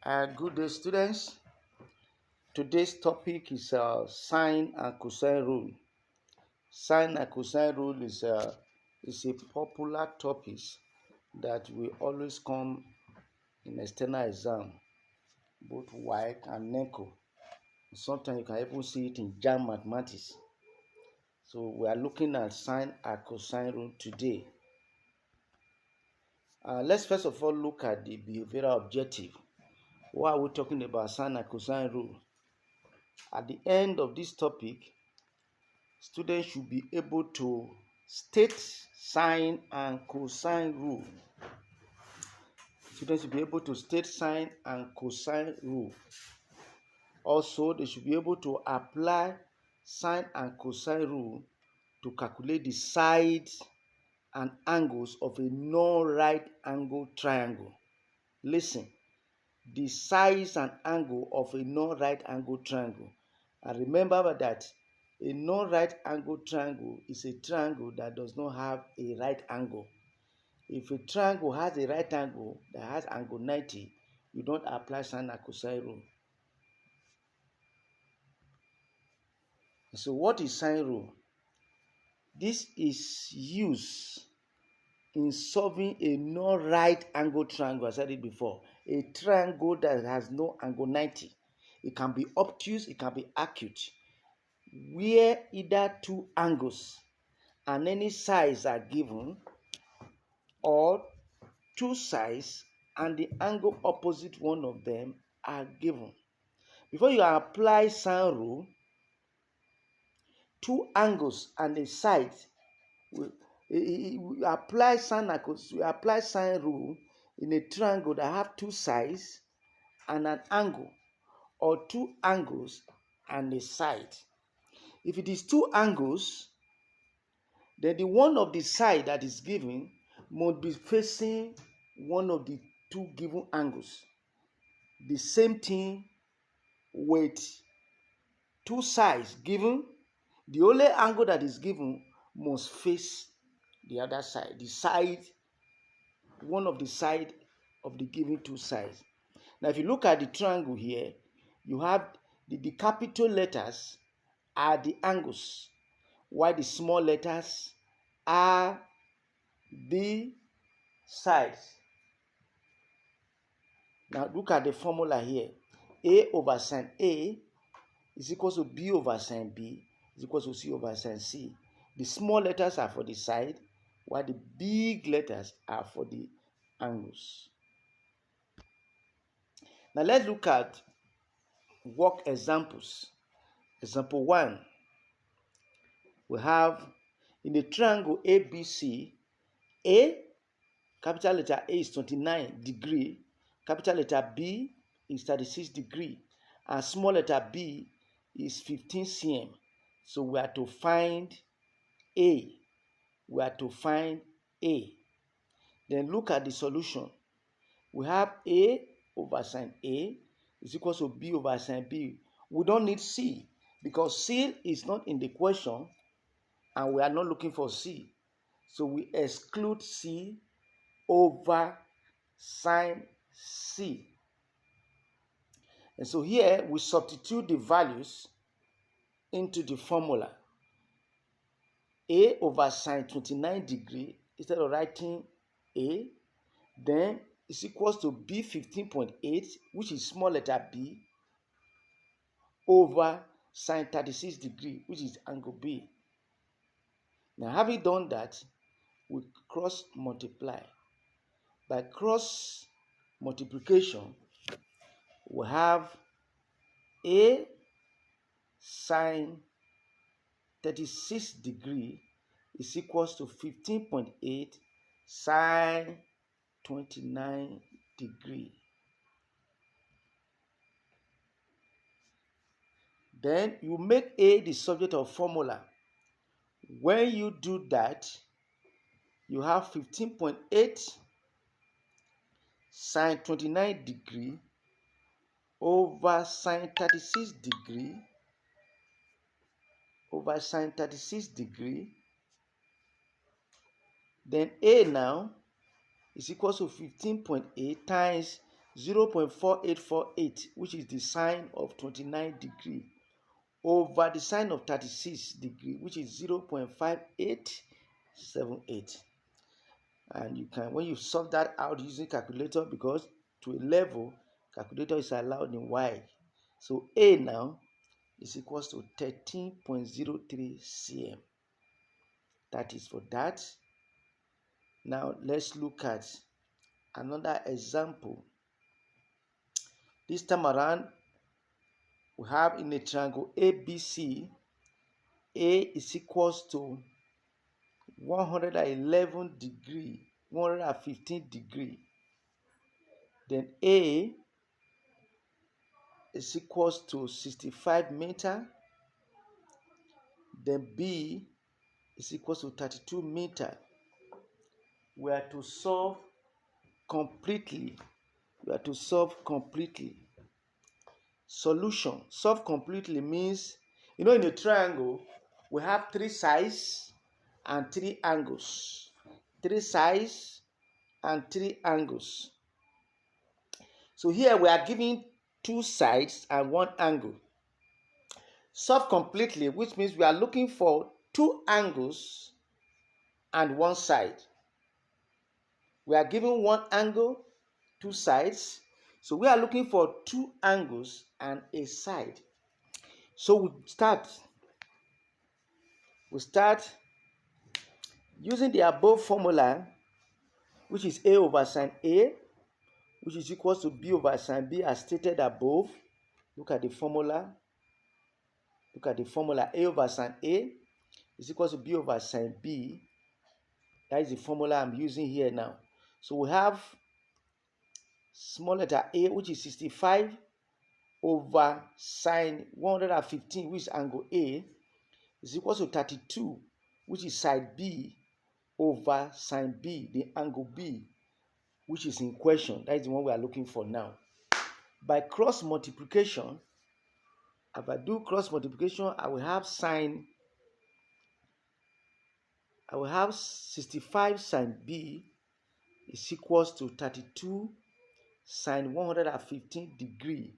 Good day, students. Today's topic is sine and cosine rule. Sine and cosine rule is a popular topic that will always come in external exam, both WAEC and NECO. Sometimes you can even see it in JAM mathematics. So we are looking at sine and cosine rule today. Let's first of all look at the behavioral objective. Why are we talking about sine and cosine rule? At the end of this topic, students should be able to state sine and cosine rule. Students should be able to state sine and cosine rule. Also, they should be able to apply sine and cosine rule to calculate the sides and angles of a non-right angle triangle. Listen, the size and angle of a non-right angle triangle. And remember that a non-right angle triangle is a triangle that does not have a right angle. If a triangle has a right angle that has angle 90, you don't apply sine and cosine rule. So what is sine rule? This is used in solving a non-right angle triangle. I said it before. A triangle that has no angle 90. It can be obtuse, it can be acute, where either two angles and any sides are given, or two sides and the angle opposite one of them are given. Before you apply sine rule, two angles and a side, we apply sine rule in a triangle that have two sides and an angle, or two angles and a side. If it is two angles, then the one of the side that is given must be facing one of the two given angles. The same thing with two sides given, the only angle that is given must face the other side, one of the side of the given two sides. Now, if you look at the triangle here, you have the capital letters are the angles, while the small letters are the sides. Now, look at the formula here. A over sine A is equal to B over sine B is equal to C over sine C. The small letters are for the side, while the big letters are for the angles. Now let's look at work examples. Example 1. We have in the triangle ABC, A, capital letter A is 29 degrees, capital letter B is 36 degrees, and small letter B is 15 cm. So we are to find A. Then look at the solution. We have A over sine A is equal to B over sine B. We don't need C because C is not in the question and we are not looking for C. So we exclude C over sine C. And so here we substitute the values into the formula. A over sine 29 degrees, instead of writing A, then is equals to B 15.8, which is small letter b, over sine 36 degrees, which is angle B. Now, having done that, we cross multiply. By cross multiplication, we have A sine 36 degrees is equals to 15.8 sine 29 degrees. Then you make A the subject of formula. When you do that, you have 15.8 sine 29 degrees over sine 36 degrees over sine 36 degrees. Then A now is equal to 15.8 times 0.4848, which is the sine of 29 degree, over the sine of 36 degree, which is 0.5878. And you can, when you solve that out using calculator, because to a level, calculator is allowed in Y. So A now is equals to 13.03 cm. That is for that. Now let's look at another example. This time around, we have in a triangle ABC, A is equals to 111 degree, 115 degree. Then A is equals to 65 meter. Then B is equals to 32 meter. We are to solve completely. Solution. Solve completely means, in a triangle, we have 3 sides and 3 angles. 3 sides and 3 angles. So here we are giving 2 sides and 1 angle. Solve completely, which means we are looking for 2 angles and 1 side. We are given 1 angle, 2 sides. So we are looking for 2 angles and a side. So we start using the above formula, which is A over sine A, which is equals to B over sine B as stated above. Look at the formula. A over sine A is equals to B over sine B. That is the formula I'm using here now. So we have small letter A, which is 65 over sine 115, which is angle A, is equals to 32, which is side B, over sine B, the angle B, which is in question. That is the one we are looking for now. By cross multiplication, if I do cross multiplication, I will have 65 sine B is equals to 32 sine 115 degree.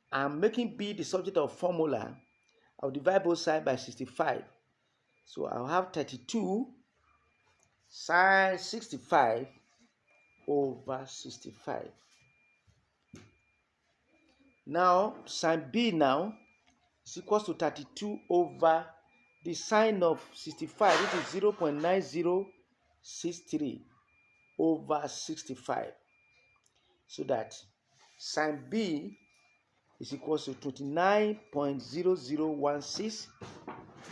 I'm making B the subject of formula. I'll divide both sides by 65. So I'll have 32 sine 65 over 65. Now, sine B now is equals to 32 over the sine of 65, which is 0.9063 over 65. So that sine B is equals to 29.0016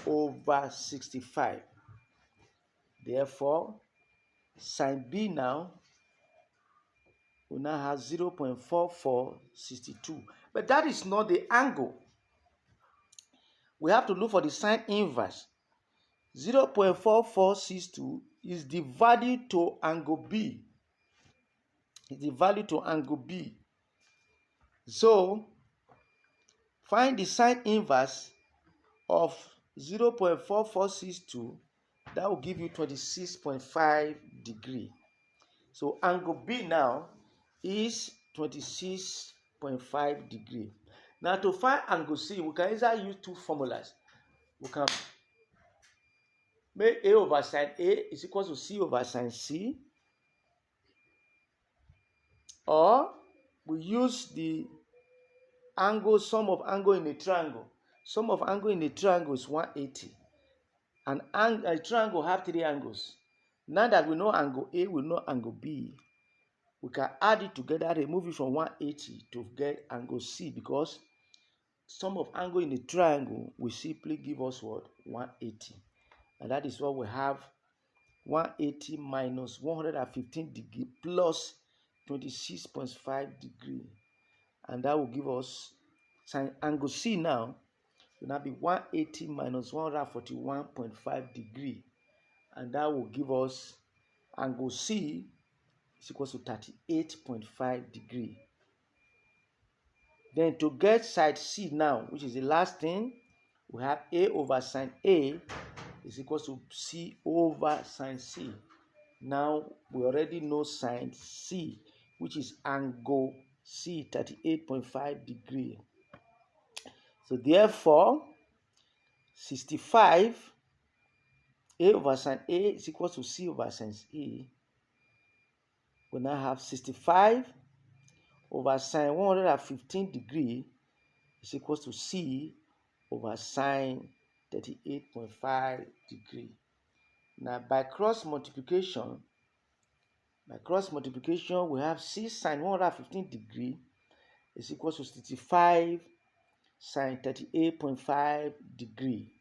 over 65. Therefore, sine B now will now have 0.4462. But that is not the angle. We have to look for the sine inverse. 0.4462 is the value to angle B. So, find the sine inverse of 0.4462. That will give you 26.5 degree. So angle B now is 26.5 degree. Now to find angle C, we can either use 2 formulas. We can make A over sine A is equal to C over sine C, or we use the angle, sum of angle in a triangle. Sum of angle in a triangle is 180. And a triangle have 3 angles. Now that we know angle A, we know angle B, we can add it together, remove it from 180 to get angle C, because sum of angle in a triangle will simply give us what? 180. And that is what we have. 180 minus 115 degree plus 26.5 degree. And that will give us angle C now will now be 180 minus 141.5 degree. And that will give us angle C is equal to 38.5 degree. Then to get side C now, which is the last thing, we have A over sine A is equal to C over sine C. Now we already know sine C which is angle C, 38.5 degree. So therefore, 65 A over sine A is equal to C over sine A. We now have 65 over sine 115 degree is equal to C over sine 38.5 degree. Now by cross multiplication, we have C sine 115 degree is equal to 65 sine 38.5 degree.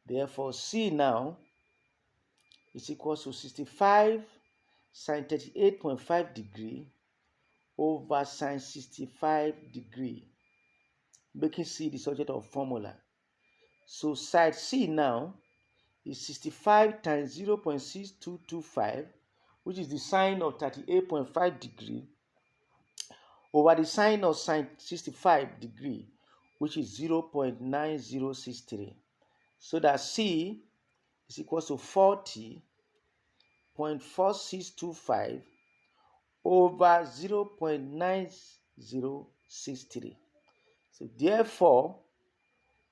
Therefore, C now is equal to 65 sine 38.5 degree over sine 65 degree, making C the subject of formula. So side C now is 65 times 0.6225, which is the sine of 38.5 degree, over the sine of sine 65 degree, which is 0.9063. So that C is equal to 40.4625 over 0.9063. So therefore,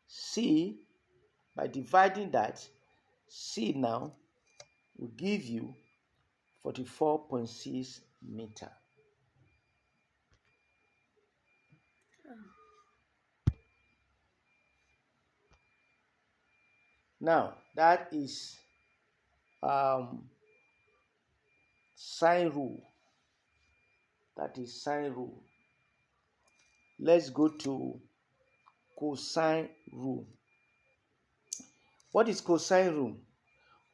C, by dividing that, C now will give you 44.6 meter. Now, that is sine rule. That is sine rule. Let's go to cosine rule. What is cosine rule?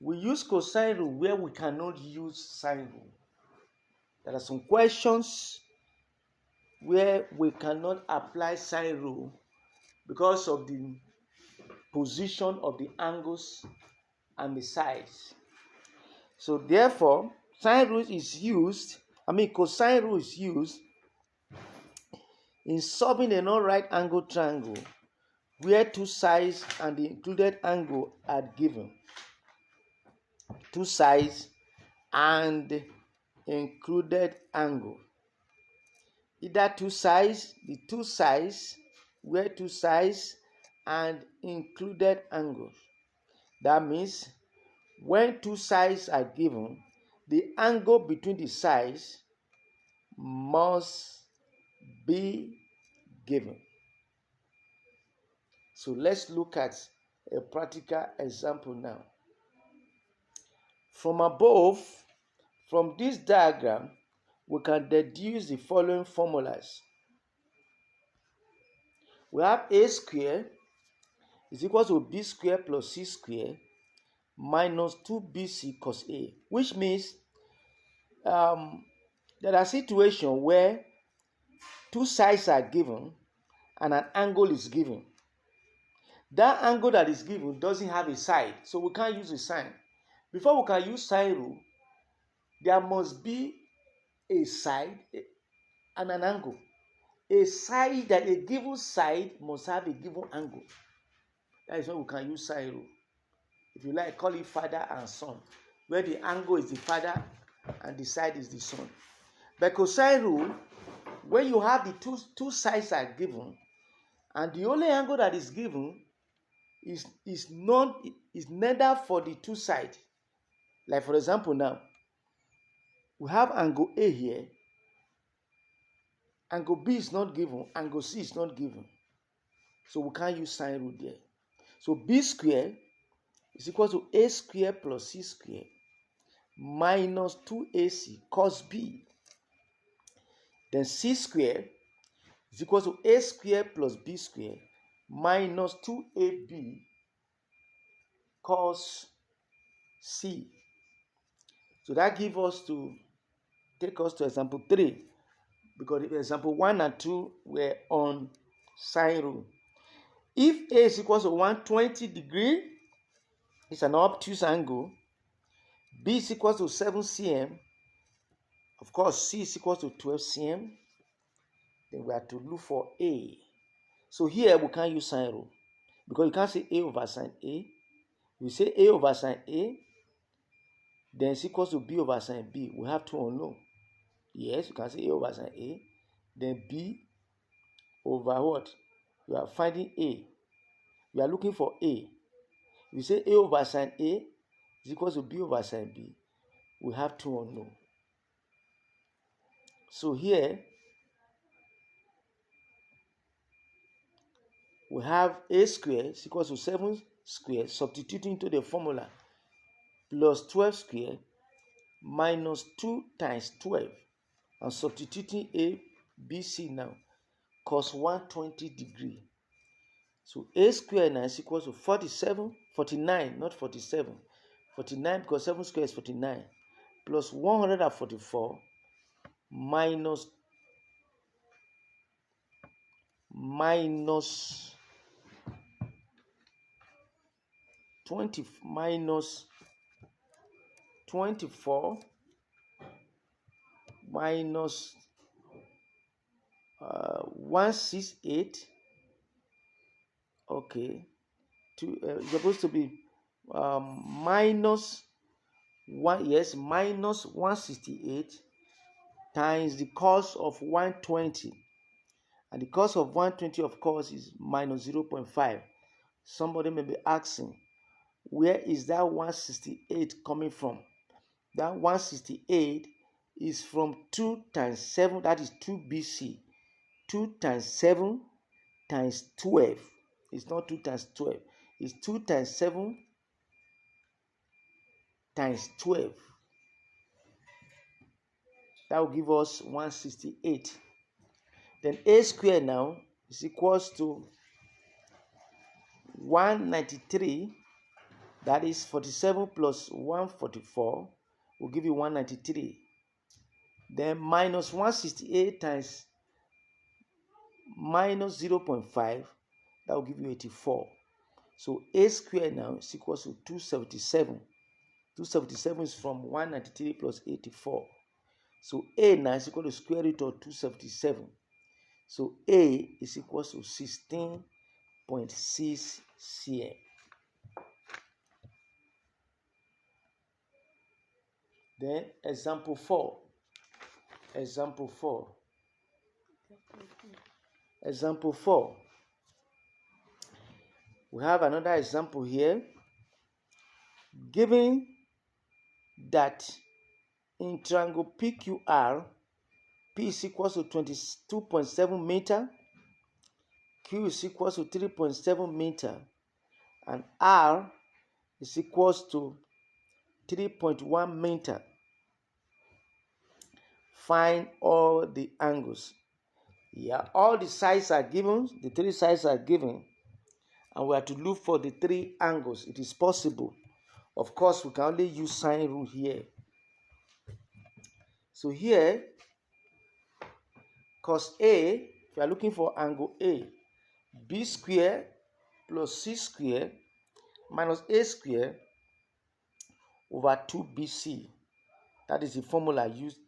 We use cosine rule where we cannot use sine rule. There are some questions where we cannot apply sine rule because of the position of the angles and the sides. So therefore, cosine rule is used in solving a non-right angle triangle where two sides and the included angle are given. Two sides and included angle. Either two sides where two sides and included angles. That means when two sides are given, the angle between the sides must be given. So let's look at a practical example now. From above, from this diagram, we can deduce the following formulas. We have A square is equal to B square plus C square minus 2BC cos A, which means there are situations where two sides are given and an angle is given. That angle that is given doesn't have a side, so we can't use a sine. Before we can use sine rule, there must be a side and an angle. A given side must have a given angle. That is why we can use sine rule. If you like, call it father and son, where the angle is the father and the side is the son. But cosine rule, when you have the two sides are given, and the only angle that is given is neither for the two sides. Like for example now, we have angle A here, angle B is not given, angle C is not given. So we can't use sine rule there. So B square is equal to A square plus C square minus 2AC cos B. Then C square is equal to A square plus B square minus 2AB cos C. So that gives us to take us to example 3, because example 1 and 2 were on sine rule. If A is equal to 120 degree, it's an obtuse angle. B is equal to 7 cm. Of course, C is equal to 12 cm. Then we have to look for A. So here we can't use sine rule because you can't say A over sine A. We say A over sine A, then it's equal to B over sine B. We have to unknown. Yes, you can say A over sine A. Then B over what? You are finding A. You are looking for A. If you say A over sine A is equal to B over sine B, we have two unknown. So here we have A squared is equal to 7 squared, substituting into the formula, plus 12 squared minus 2 times 12, and substituting A, B, C now, cos 120 degree. So A squared now is equal to 49, not 47. 49 because 7 squared is 49, plus 144 minus 20 minus 24 minus 168. Okay, it's supposed to be minus 1, yes, minus 168 times the cos of 120, and the cos of 120 of course is minus 0.5. Somebody may be asking, where is that 168 coming from? That 168 is from 2 times 7, that is 2 BC. 2 times 7 times 12. It's not 2 times 12. It's 2 times 7 times 12. That will give us 168. Then A squared now is equals to 193. That is 47 plus 144 will give you 193. Then minus 168 times minus 0.5, that will give you 84. So A squared now is equals to 277. 277 is from 193 plus 84. So A now is equal to square root of 277. So A is equals to 16.6 cm. Then example 4. Example 4. Example 4. We have another example here. Given that in triangle PQR, P is equals to 22.7 meter, Q is equals to 3.7 meter, and R is equals to 3.1 meter. Find all the angles. Yeah, all the sides are given, the three sides are given, and we have to look for the three angles. It is possible. Of course, we can only use sine rule here. So here, cos A, if you are looking for angle A, B square plus C square minus A square over 2BC. That is the formula used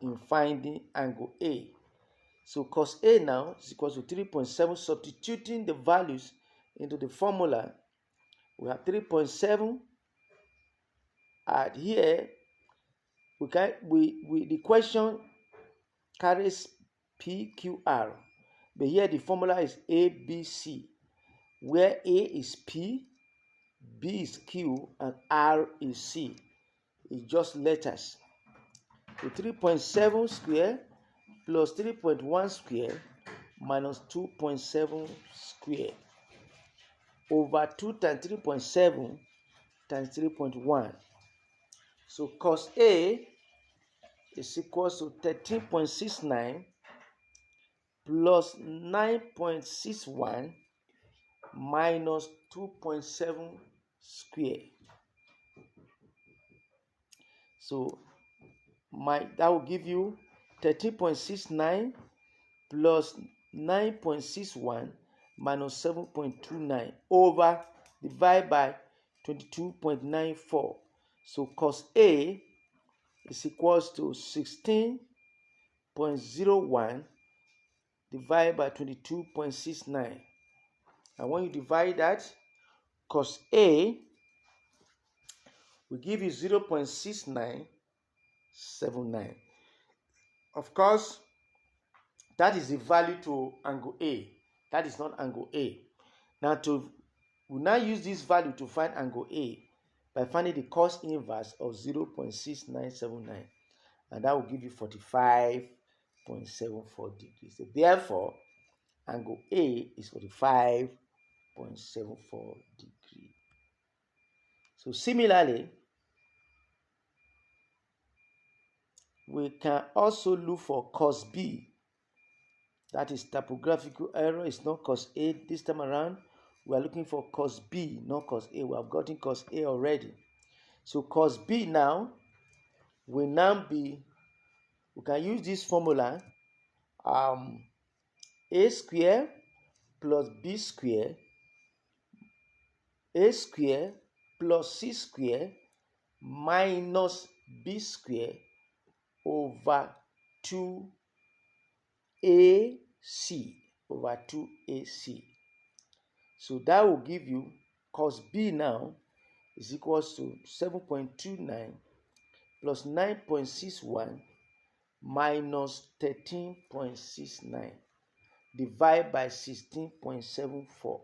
in finding angle A. So cos A now is equal to 3.7. Substituting the values into the formula, we have 3.7. And here the question carries PQR, but here the formula is ABC, where A is P, B is Q, and R is C. It's just letters. So 3.7 square plus 3.1 square minus 2.7 square over 2 times 3.7 times 3.1. So cos A is equals to 13.69 plus 9.61 minus 2.7 square. So that will give you 13.69 plus 9.61 minus 7.29 over divided by 22.94. So cos A is equals to 16.01 divided by 22.69. And when you divide that, cos A will give you 0.6979. Of course, that is the value to angle A. That is not angle A. Now we now use this value to find angle A by finding the cos inverse of 0.6979, and that will give you 45.74 degrees. So therefore, angle A is 45.74 degrees. So similarly, we can also look for cos B. That is typographical error. It's not cos A this time around. We are looking for cos B, not cos A. We have gotten cos A already. So cos B now will now be, we can use this formula, A square plus B square, A square plus C square minus B square over 2AC over 2AC. So that will give you cos B now is equals to 7.29 plus 9.61 minus 13.69 divided by 16.74.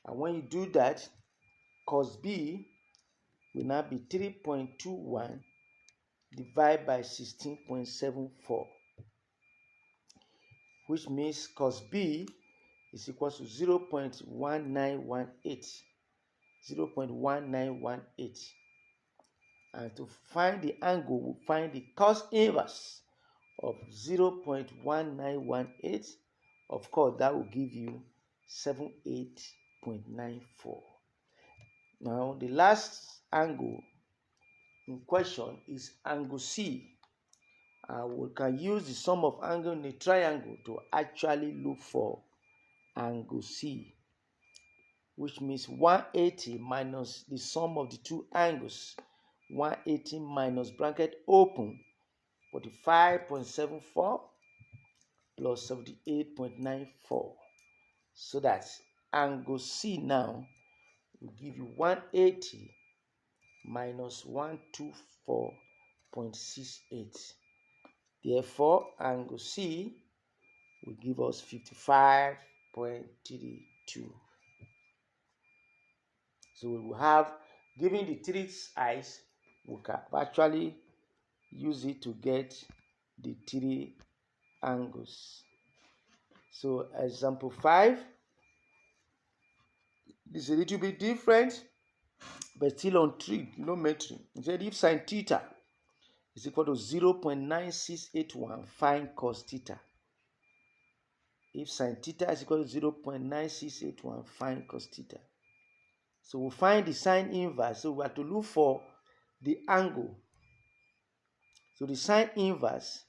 And when you do that, cos B will now be 3.21 divided by 16.74, which means cos B is equal to 0.1918. 0.1918. And to find the angle, we'll find the cos inverse of 0.1918. Of course, that will give you 78.94. Now, the last angle in question is angle C. We can use the sum of angle in a triangle to actually look for angle C, which means 180 minus the sum of the two angles. 180 minus bracket open 45.74 plus 78.94. So that angle C now will give you 180 minus 124.68. Therefore, angle C will give us 55.32. So we will have, given the three sides, we can actually use it to get the three angles. So example 5, this is a little bit different, but still on trigonometry. It said if sine theta is equal to 0.9681, find cos theta. If sine theta is equal to 0.9681, find cos theta. So we'll find the sine inverse. So we have to look for the angle. So the sine inverse.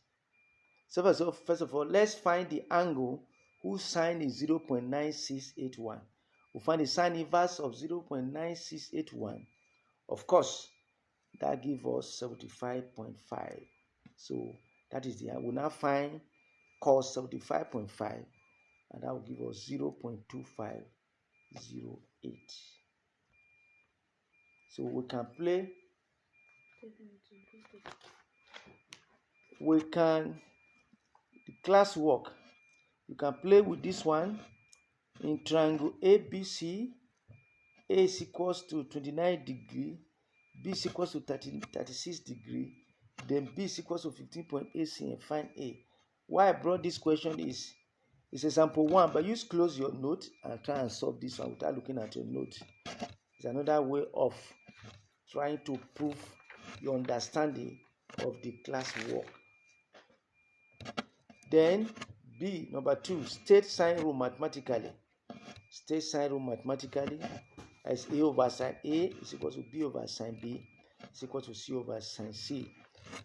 So first of all, let's find the angle whose sine is 0.9681. We'll find the sine inverse of 0.9681. Of course, that gives us 75.5. So that is the angle. We'll now find cos 75.5, and that will give us 0.2508. So we can play. We can, the class work, you can play with this one. In triangle ABC, A is equals to 29 degree, B is equals to 36 degree, then B is equals to 15.8 cm, find A. Why I brought this question is, it's example 1, but use close your note and try and solve this one without looking at your note. It's another way of trying to prove your understanding of the class work. Then B, number 2, state sine rule mathematically. State sine rule mathematically as A over sine A is equal to B over sine B is equal to C over sine C.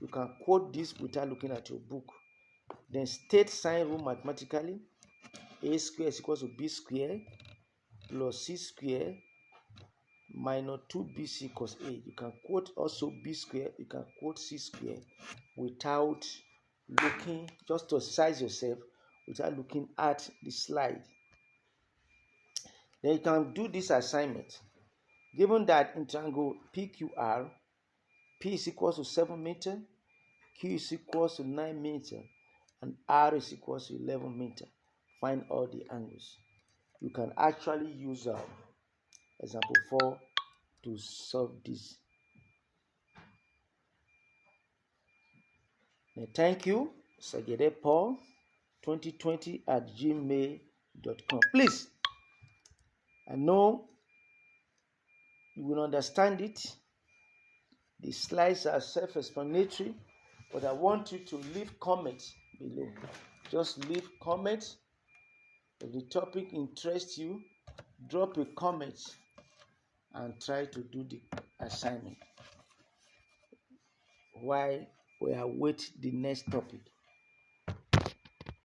You can quote this without looking at your book. Then state sine rule mathematically. A square is equal to B square plus C square minus 2BC cos A. You can quote also B square, you can quote C square without looking, just to exercise yourself without looking at the slide. Then you can do this assignment. Given that in triangle PQR, P is equal to 7 meters, Q is equal to 9 meters, and r is equals to 11 meters. Find all the angles. You can actually use example 4 to solve this. Thank you, Sagede Paul 2020@gmail.com. Please, I know you will understand it. The slides are self-explanatory, but I want you to leave comments below. Just leave comments. If the topic interests you, drop a comment and try to do the assignment while we await the next topic.